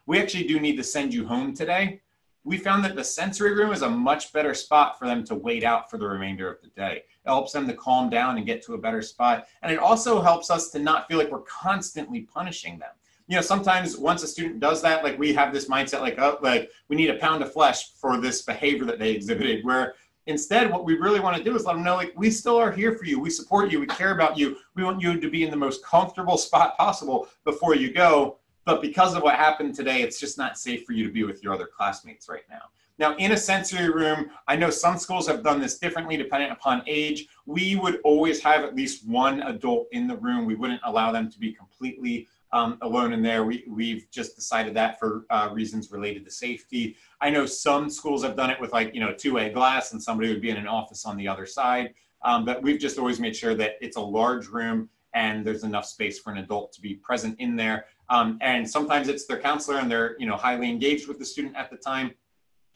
we actually do need to send you home today. we found that the sensory room is a much better spot for them to wait out for the remainder of the day. It helps them to calm down and get to a better spot. And it also helps us to not feel like we're constantly punishing them. You know, sometimes once a student does that, like we have this mindset like, oh, like we need a pound of flesh for this behavior that they exhibited, where instead what we really want to do is let them know, like, we still are here for you. We support you. We care about you. We want you to be in the most comfortable spot possible before you go. But because of what happened today, it's just not safe for you to be with your other classmates right now. Now, in a sensory room, I know some schools have done this differently depending upon age. We would always have at least one adult in the room. We wouldn't allow them to be completely alone in there. We've just decided that for reasons related to safety. I know some schools have done it with, like, you know, two-way glass and somebody would be in an office on the other side. But we've just always made sure that it's a large room and there's enough space for an adult to be present in there. And sometimes it's their counselor and they're, you know, highly engaged with the student at the time.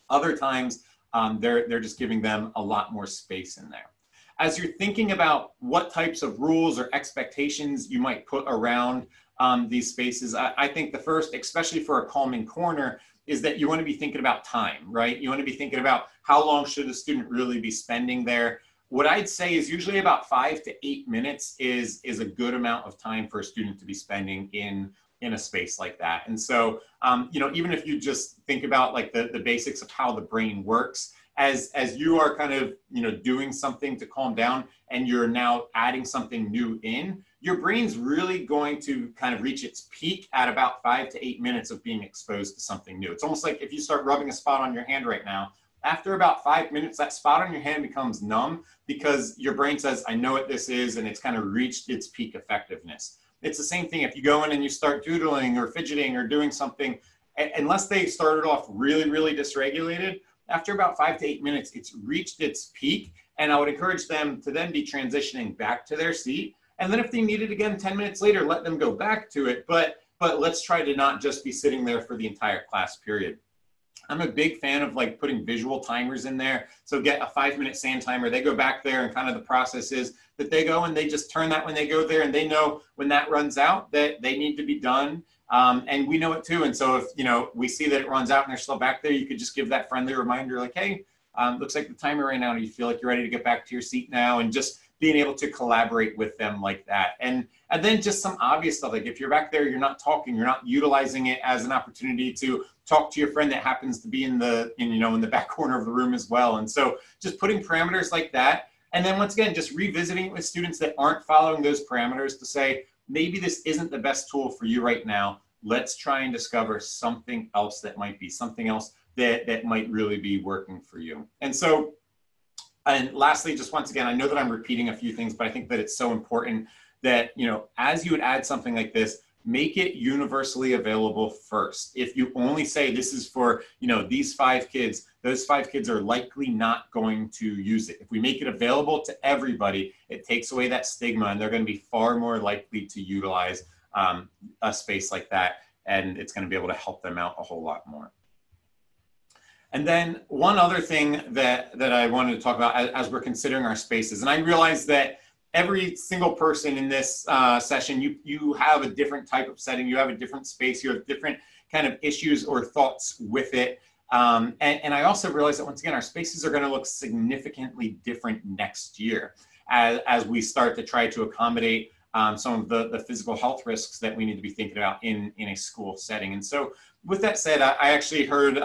Other times, they're just giving them a lot more space in there. As you're thinking about what types of rules or expectations you might put around these spaces, I think the first, especially for a calming corner, is that you want to be thinking about time, right? You want to be thinking about how long should a student really be spending there. What I'd say is usually about 5 to 8 minutes is a good amount of time for a student to be spending in a space like that. And so, you know, even if you just think about like the basics of how the brain works, as you are kind of, you know, doing something to calm down and you're now adding something new in, your brain's really going to kind of reach its peak at about 5 to 8 minutes of being exposed to something new. It's almost like if you start rubbing a spot on your hand right now, after about 5 minutes, that spot on your hand becomes numb because your brain says, I know what this is, and it's kind of reached its peak effectiveness. It's the same thing if you go in and you start doodling or fidgeting or doing something, unless they started off really, really dysregulated, after about 5 to 8 minutes, it's reached its peak. And I would encourage them to then be transitioning back to their seat. And then if they need it again 10 minutes later, let them go back to it. But let's try to not just be sitting there for the entire class period. I'm a big fan of like putting visual timers in there. So get a 5-minute sand timer. They go back there and kind of the process is that they go and they just turn that when they go there and they know when that runs out that they need to be done. And we know it too. And so if, you know, we see that it runs out and they're still back there, you could just give that friendly reminder like, hey, looks like the timer right now. Do you feel like you're ready to get back to your seat now? And just being able to collaborate with them like that. And then just some obvious stuff, like if you're back there, you're not talking, you're not utilizing it as an opportunity to talk to your friend that happens to be in the back corner of the room as well. And so just putting parameters like that. And then once again, just revisiting it with students that aren't following those parameters to say, maybe this isn't the best tool for you right now. Let's try and discover something else that might be, something else that might really be working for you. And so, and lastly, just once again, I know that I'm repeating a few things, but I think that it's so important that, you know, as you would add something like this, make it universally available first. If you only say this is for, you know, these 5 kids, those 5 kids are likely not going to use it. If we make it available to everybody, it takes away that stigma and they're going to be far more likely to utilize a space like that. And it's going to be able to help them out a whole lot more. And then one other thing that I wanted to talk about as we're considering our spaces, and I realize that every single person in this session, you have a different type of setting, you have a different space, you have different kind of issues or thoughts with it. And I also realize that once again, our spaces are going to look significantly different next year as we start to try to accommodate some of the physical health risks that we need to be thinking about in a school setting. And so with that said, I actually heard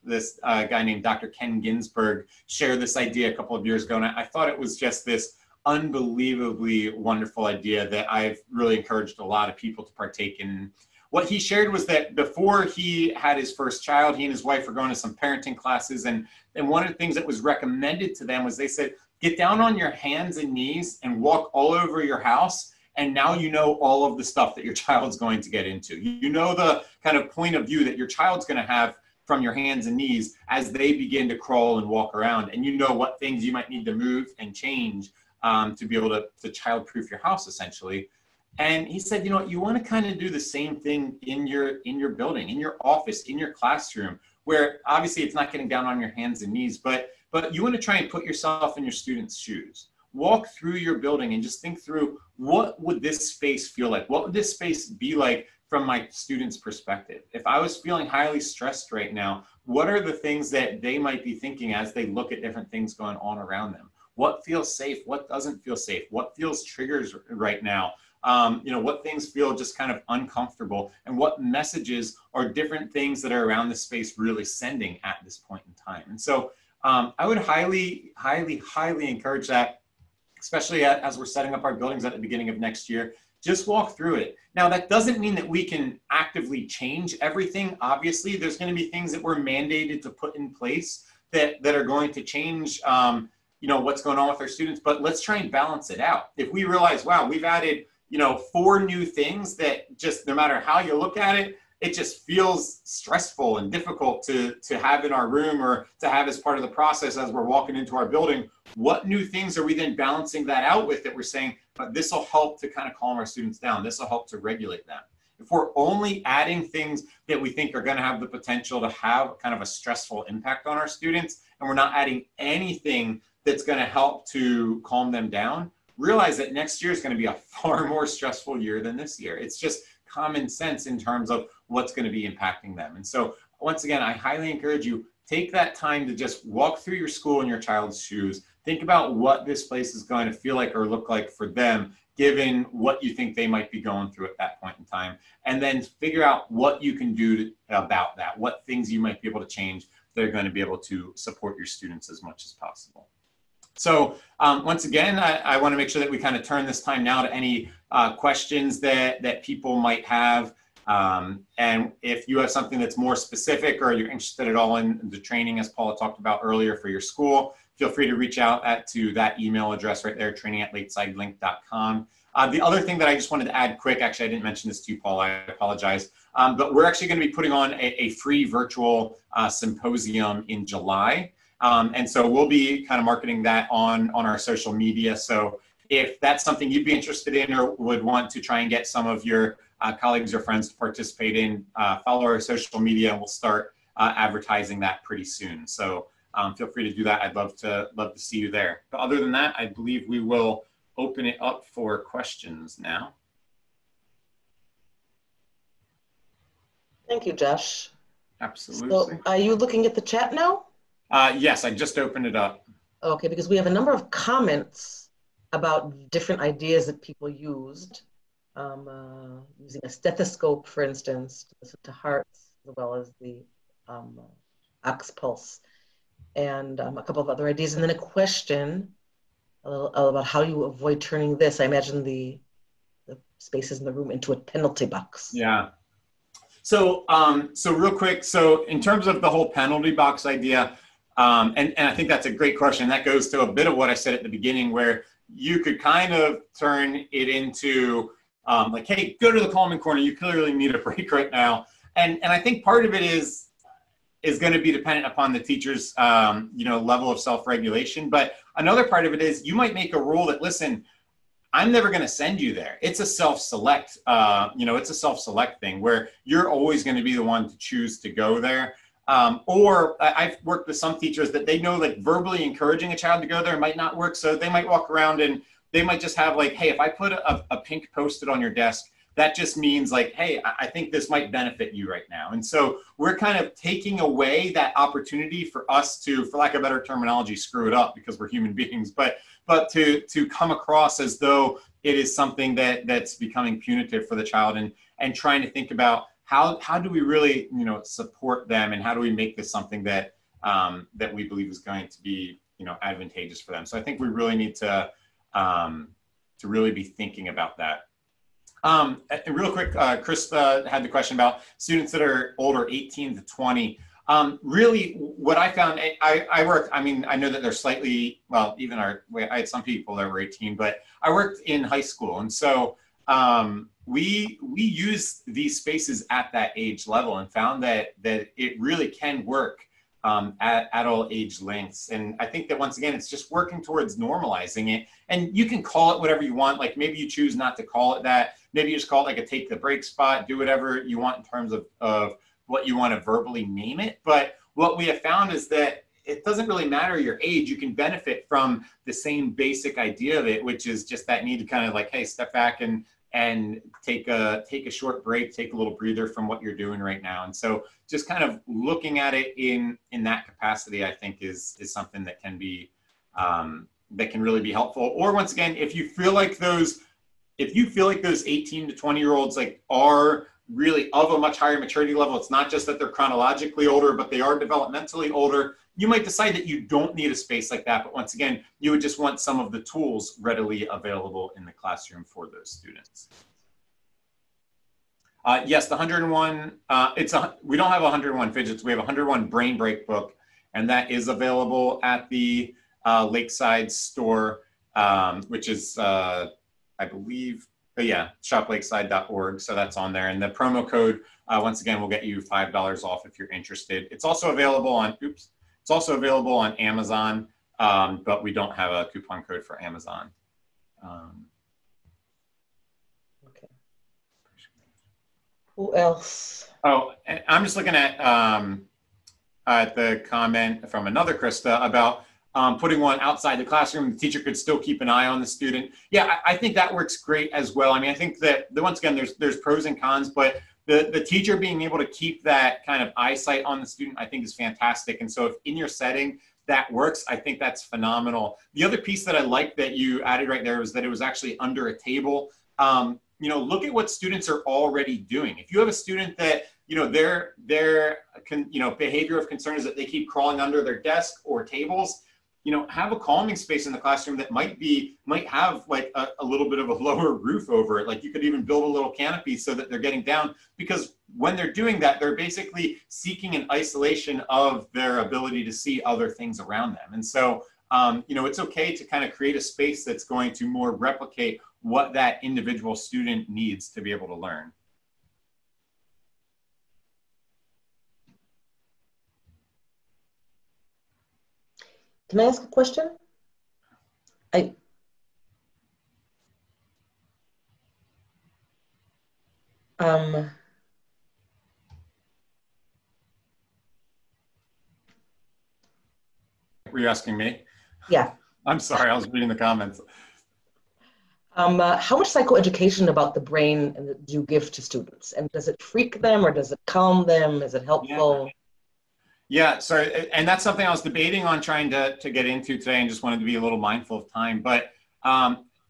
this guy named Dr. Ken Ginsberg share this idea a couple of years ago, and I thought it was just this unbelievably wonderful idea that I've really encouraged a lot of people to partake in. What he shared was that before he had his first child, he and his wife were going to some parenting classes, and one of the things that was recommended to them was they said, get down on your hands and knees and walk all over your house, and now you know all of the stuff that your child's going to get into. You know the kind of point of view that your child's going to have from your hands and knees as they begin to crawl and walk around, and you know what things you might need to move and change to be able to child-proof your house, essentially. And he said, you know, you want to kind of do the same thing in your building, in your office, in your classroom, where obviously it's not getting down on your hands and knees, but you want to try and put yourself in your students' shoes. Walk through your building and just think through, what would this space feel like? What would this space be like from my students' perspective. If I was feeling highly stressed right now, what are the things that they might be thinking as they look at different things going on around them? What feels safe? What doesn't feel safe? What feels triggers right now? What things feel just kind of uncomfortable, and what messages are different things that are around the space really sending at this point in time. And so I would highly, highly, highly encourage that, especially as we're setting up our buildings at the beginning of next year. Just walk through it. Now, that doesn't mean that we can actively change everything. Obviously, there's going to be things that we're mandated to put in place that are going to change what's going on with our students, but let's try and balance it out. If we realize, wow, we've added 4 new things that just, no matter how you look at it, it just feels stressful and difficult to have in our room or to have as part of the process as we're walking into our building. What new things are we then balancing that out with that we're saying, but this will help to kind of calm our students down. This will help to regulate them. If we're only adding things that we think are going to have the potential to have kind of a stressful impact on our students, and we're not adding anything that's going to help to calm them down, realize that next year is going to be a far more stressful year than this year. It's just common sense in terms of what's going to be impacting them. And so once again, I highly encourage you, take that time to just walk through your school in your child's shoes. Think about what this place is going to feel like or look like for them, given what you think they might be going through at that point in time. And then figure out what you can do about that, what things you might be able to change that are going to be able to support your students as much as possible. So once again, I want to make sure that we kind of turn this time now to any questions that people might have. And if you have something that's more specific or you're interested at all in the training, as Paula talked about earlier, for your school, feel free to reach out to that email address right there, training@lakesidelink.com. The other thing that I just wanted to add quick, actually, I didn't mention this to you, Paula, I apologize, but we're actually going to be putting on a free virtual symposium in July. And so we'll be kind of marketing that on our social media. So if that's something you'd be interested in or would want to try and get some of your colleagues or friends to participate in, follow our social media, and we'll start advertising that pretty soon. So feel free to do that. I'd love to see you there. But other than that, I believe we will open it up for questions now. Thank you, Josh. Absolutely. So are you looking at the chat now? Yes, I just opened it up. Okay, because we have a number of comments about different ideas that people used. Using a stethoscope, for instance, to listen to hearts, as well as the ox pulse, and a couple of other ideas. And then a question about how you avoid turning this, I imagine the spaces in the room, into a penalty box. Yeah. So real quick, so in terms of the whole penalty box idea, and I think that's a great question. That goes to a bit of what I said at the beginning, where you could kind of turn it into like, hey, go to the calming corner. You clearly need a break right now. And I think part of it is going to be dependent upon the teacher's level of self-regulation. But another part of it is you might make a rule that, listen, I'm never going to send you there. It's a self-select, it's a self-select thing where you're always going to be the one to choose to go there. Or I've worked with some teachers that they know, like, verbally encouraging a child to go there might not work. So they might walk around and they might just have like, hey, if I put a pink Post-it on your desk, that just means like, hey, I think this might benefit you right now. And so we're kind of taking away that opportunity for us to, for lack of better terminology, screw it up, because we're human beings, but to come across as though it is something that's becoming punitive for the child, and trying to think about how do we really, support them, and how do we make this something that we believe is going to be, advantageous for them. So I think we really need to really be thinking about that. And real quick, Chris had the question about students that are older, 18 to 20. Really, what I found, I work, I know that they're slightly, well, even I had some people that were 18, but I worked in high school. And so we use these spaces at that age level, and found that it really can work at all age lengths. And I think that, once again, it's just working towards normalizing it. And you can call it whatever you want. Like, maybe you choose not to call it that. Maybe you just call it like a take the break spot. Do whatever you want in terms of what you want to verbally name it. But what we have found is that it doesn't really matter your age. You can benefit from the same basic idea of it, which is just that need to kind of like, hey, step back and and take a short break, take a little breather from what you're doing right now. And so just kind of looking at it in that capacity, I think is something that can be, that can really be helpful. Or once again, if you feel like those 18 to 20-year-olds like are really of a much higher maturity level, it's not just that they're chronologically older, but they are developmentally older, you might decide that you don't need a space like that. But once again, you would just want some of the tools readily available in the classroom for those students. Yes, the 101, we don't have 101 Fidgets, we have 101 Brain Break book, and that is available at the Lakeside store, which is, I believe, but yeah, shoplakeside.org. So that's on there. And the promo code, once again, will get you $5 off if you're interested. It's also available on, it's also available on Amazon, but we don't have a coupon code for Amazon. Okay. Who else? Oh, I'm just looking at the comment from another Krista about putting one outside the classroom. The teacher could still keep an eye on the student. Yeah, I think that works great as well. I mean, I think that once again, there's pros and cons, but the teacher being able to keep that kind of eyesight on the student, I think is fantastic. And so if in your setting that works, I think that's phenomenal. The other piece that I like that you added right there was that it was actually under a table. You know, look at what students are already doing. If you have a student that, you know, their behavior of concern is that they keep crawling under their desk or tables, you know, have a calming space in the classroom that might have like a little bit of a lower roof over it. Like you could even build a little canopy so that they're getting down, because when they're doing that, they're basically seeking an isolation of their ability to see other things around them. And so, you know, it's okay to kind of create a space that's going to more replicate what that individual student needs to be able to learn. Can I ask a question? Were you asking me? Yeah. I'm sorry, I was reading the comments. How much psychoeducation about the brain do you give to students? And does it freak them or does it calm them? Is it helpful? Yeah, so, and that's something I was debating on trying to get into today, and just wanted to be a little mindful of time. But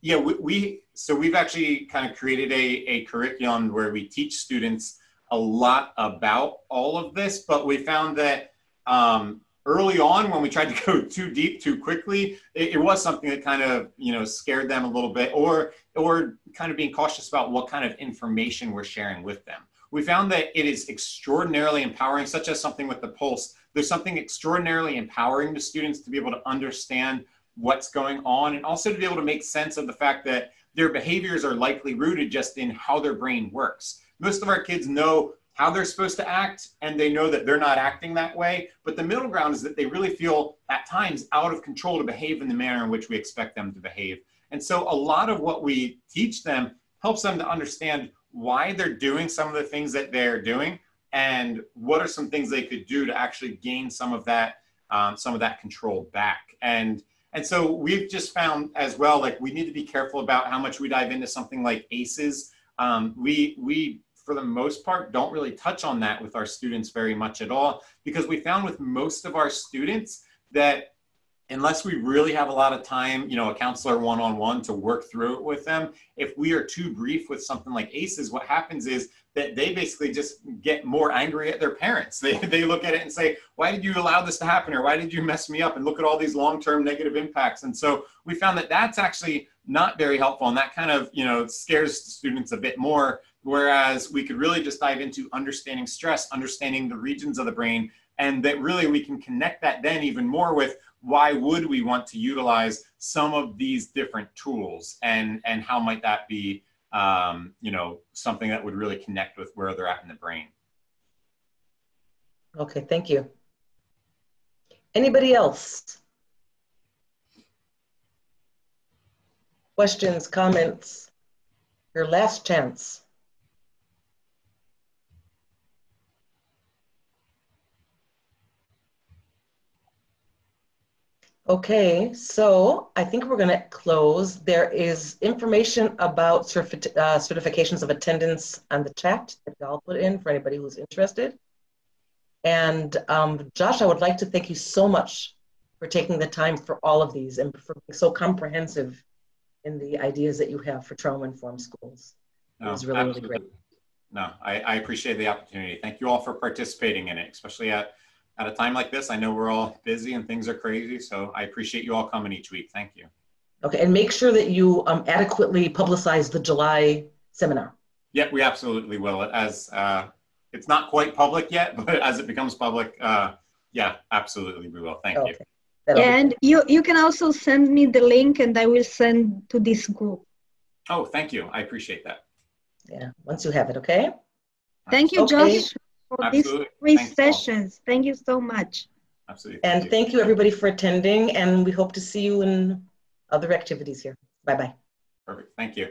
yeah, we've actually kind of created a curriculum where we teach students a lot about all of this, but we found that early on, when we tried to go too deep too quickly, it was something that kind of, you know, scared them a little bit, or kind of being cautious about what kind of information we're sharing with them. We found that it is extraordinarily empowering, such as something with the pulse. There's something extraordinarily empowering to students to be able to understand what's going on, and also to be able to make sense of the fact that their behaviors are likely rooted just in how their brain works. Most of our kids know how they're supposed to act, and they know that they're not acting that way. But the middle ground is that they really feel at times out of control to behave in the manner in which we expect them to behave. And so a lot of what we teach them helps them to understand why they're doing some of the things that they're doing, and what are some things they could do to actually gain some of that control back. And so we've just found as well, like, we need to be careful about how much we dive into something like ACEs. We for the most part don't really touch on that with our students very much at all, because we found with most of our students that unless we really have a lot of time, you know, a counselor one-on-one to work through it with them, if we are too brief with something like ACEs, what happens is that they basically just get more angry at their parents. They look at it and say, why did you allow this to happen? Or why did you mess me up? And look at all these long-term negative impacts. And so we found that that's actually not very helpful. And that kind of, you know, scares students a bit more. Whereas we could really just dive into understanding stress, understanding the regions of the brain, and that really we can connect that then even more with why would we want to utilize some of these different tools, and how might that be, you know, something that would really connect with where they're at in the brain. Okay, thank you. Anybody else? Questions, comments? Your last chance. Okay, so I think we're going to close. There is information about certifications of attendance on the chat that y'all put in for anybody who's interested. And Josh, I would like to thank you so much for taking the time for all of these and for being so comprehensive in the ideas that you have for trauma-informed schools. It was really, really great. No, I appreciate the opportunity. Thank you all for participating in it, especially at a time like this. I know we're all busy and things are crazy, so I appreciate you all coming each week. Thank you. Okay, and make sure that you adequately publicize the July seminar. Yeah, we absolutely will. As it's not quite public yet, but as it becomes public, yeah, absolutely we will. Thank you. And you can also send me the link and I will send to this group. Oh, thank you. I appreciate that. Yeah, once you have it, okay? Thank you, Josh, for these 3 sessions. Thank you so much. Absolutely. And thank you everybody for attending, and we hope to see you in other activities here. Bye-bye. Perfect. Thank you.